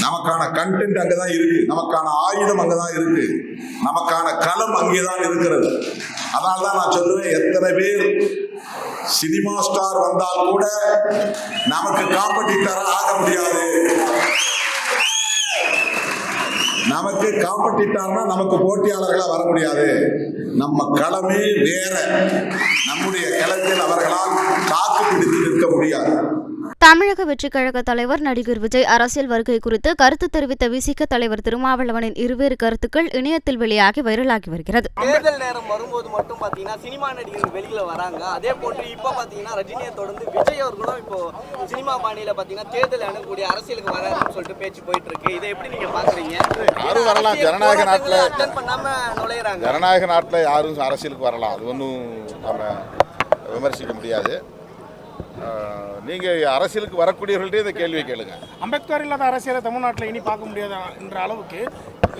நமக்கான கண்டென்ட் அங்கதான் இருக்கு, நமக்கான ஆயுதம் அங்கதான் இருக்கு, நமக்கான களம் அங்கேதான் இருக்கிறது. அதனால்தான் நான் சொல்லுவேன், எத்தனை பேர் சினிமா ஸ்டார் வந்தால் கூட நமக்கு காம்படிட்டரா ஆக முடியாது. நமக்கு காம்படிட்டர்னா நமக்கு போட்டியாளர்களா வர முடியாது. நம்ம களமே வேற. நம்முடைய களத்தில் அவர்களால் தாக்கு பிடித்து நிற்க முடியாது. தமிழக வெற்றிக் கழக தலைவர் நடிகர் விஜய் அரசியல் வருகை குறித்து கருத்து தெரிவித்த விசிக தலைவர் திருமாவளவனின் இருவேறு கருத்துக்கள் இணையத்தில் வெளியாகி வைரலாகி வருகிறது. தேர்தல் நேரம் வரும்போது மட்டும் பாத்தீங்கன்னா சினிமா நடிகர்கள் வெளியில வராங்க. அதே போன்று இப்ப பாத்தீங்கன்னா ரஜினியை தொடர்ந்து விஜய் அவர்களும் இப்போ சினிமா பாணியில பாத்தீங்கன்னா தேர்தல் அணுகக்கூடிய அரசியலுக்கு வராருன்னு சொல்லிட்டு பேச்சு போயிட்டு இருக்கு. இதை எப்படி நீங்க பாக்குறீங்க? யாரும் வரலாம், ஜனநாயக நாட்டுல அட்டெண்ட் பண்ணாம நுழையறாங்க. ஜனநாயக நாட்டுல யாரும் அரசியலுக்கு வரலாம், அது ஒன்றும் நம்ம விமர்சிக்க முடியாது. நீங்கள் அரசியலுக்கு வரக்கூடியவர்கள்ட்டே இந்த கேள்வியை கேளுங்க. அம்பேத்கர் இல்லாத அரசியலை தமிழ்நாட்டில் இனி பார்க்க முடியாது என்ற அளவுக்கு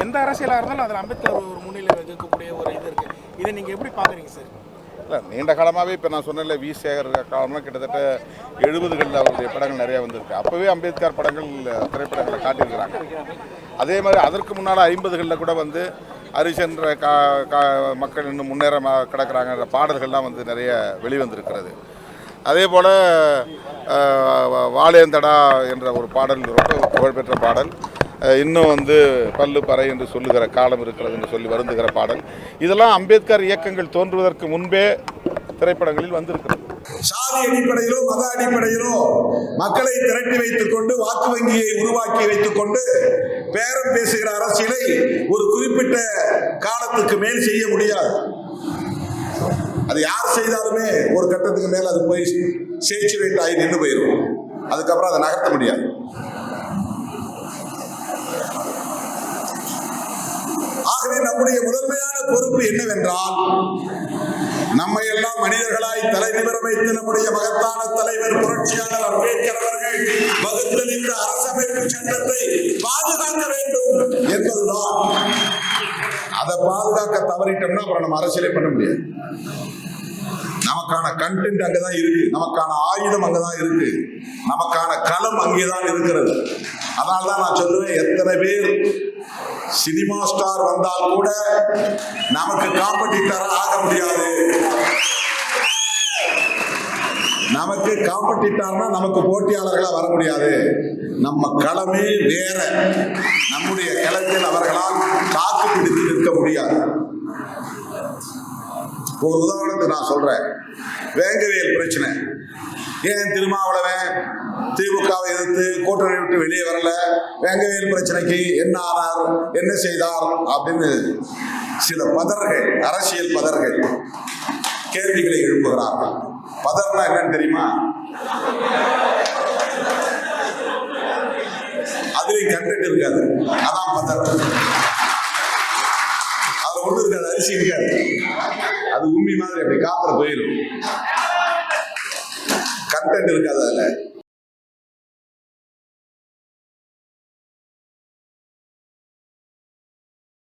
எந்த அரசியலாக இருந்தாலும் அதில் அம்பேத்கர் ஒரு முன்னிலையில் இருக்கக்கூடிய ஒரு இது இருக்குது. இதை நீங்கள் எப்படி பார்க்குறீங்க சார்? இல்லை, நீண்ட காலமாகவே இப்போ நான் சொன்னேன்ல, வி சேகர் காலமாக கிட்டத்தட்ட 70களில் அவருடைய படங்கள் நிறையா வந்திருக்கு. அப்போவே அம்பேத்கர் படங்கள் திரைப்படங்களை காட்டியிருக்கிறாங்க. அதே மாதிரி அதற்கு முன்னால் 50களில் கூட வந்து ஹரிச்சந்திர மக்கள் இன்னும் முன்னேற கிடக்கிறாங்க பாடல்கள்லாம் வந்து நிறைய வெளிவந்திருக்கிறது. அதே போல் வாழேந்தடா என்ற ஒரு பாடல் ரொம்ப புகழ்பெற்ற பாடல், இன்னும் வந்து பல்லு பறை என்று சொல்லுகிற காலம் இருக்கிறது என்று சொல்லி வருந்துகிற பாடல், இதெல்லாம் அம்பேத்கர் இயக்கங்கள் தோன்றுவதற்கு முன்பே திரைப்படங்களில் வந்திருக்கிறது. சாதி அடிப்படையிலோ மத அடிப்படையிலோ மக்களை திரட்டி வைத்துக் கொண்டு வாக்கு வங்கியை உருவாக்கி வைத்துக் கொண்டு பேரம் பேசுகிற அரசியலை ஒரு குறிப்பிட்ட காலத்துக்கு மேல் செய்ய முடியாது. அது யார் செய்தாலுமே ஒரு கட்டத்துக்கு மேல அது போய் சேச்சுரேட் ஆகி நின்று போயிடும். அதுக்கப்புறம் அதை நகர்த்த முடியாது. ஆகவே நம்முடைய முதன்மையான பொறுப்பு என்னவென்றால், நம்மை எல்லாம் மனிதர்களாய் தலை நிமிர வைத்து நம்முடைய மகத்தான தலைவர் புரட்சியாளர் அம்பேத்கர் அவர்கள் வகுத்தளித்த அரசமைப்பு சட்டத்தை பாதுகாக்க வேண்டும் என்பதுதான். அதை பாதுகாக்க தவறிட்டோம்னா அப்புறம் நம்ம அரசியலே பண்ண முடியாது. நமக்கான கண்டென்ட் அங்கதான் இருக்கு, நமக்கான ஆயுதம் அங்கதான் இருக்கு, நமக்கான களம் அங்கேதான் இருக்கிறது. அதனால்தான் நான் சொல்லுவேன், எத்தனை பேர் சினிமா ஸ்டார் வந்தால் கூட நமக்கு காம்படிட்டரா ஆக முடியாது. நமக்கு காம்படிட்டர்னா நமக்கு போட்டியாளர்களா வர முடியாது. நம்ம களமே வேற. நம்முடைய களத்தில் அவர்களால் தாக்கு பிடித்து நிற்க முடியாது. ஒரு உதாரணத்துக்கு நான் சொல்றேன், வேங்கவேல் பிரச்சனை. ஏன் திருமாவளவன் திமுகவை எதிர்த்து கூட்டணி விட்டு வெளியே வரல? வேங்கவேல் பிரச்சனைக்கு என்ன ஆனார், என்ன செய்தார் அப்படின்னு சில பதர்கள், அரசியல் பதர்கள் கேள்விகளை எழுப்புகிறார்கள். பதர்னா என்னன்னு தெரியுமா? அதுலயும் கண்டென்ட் இருக்காது, அதான் பதர். அதுல ஒண்ணு இருக்காது, அரிசி இருக்காது, அது உண்மை மாதிரி அப்படி காத்துல போயிடும். கண்டென்ட் இருக்காது அதுல.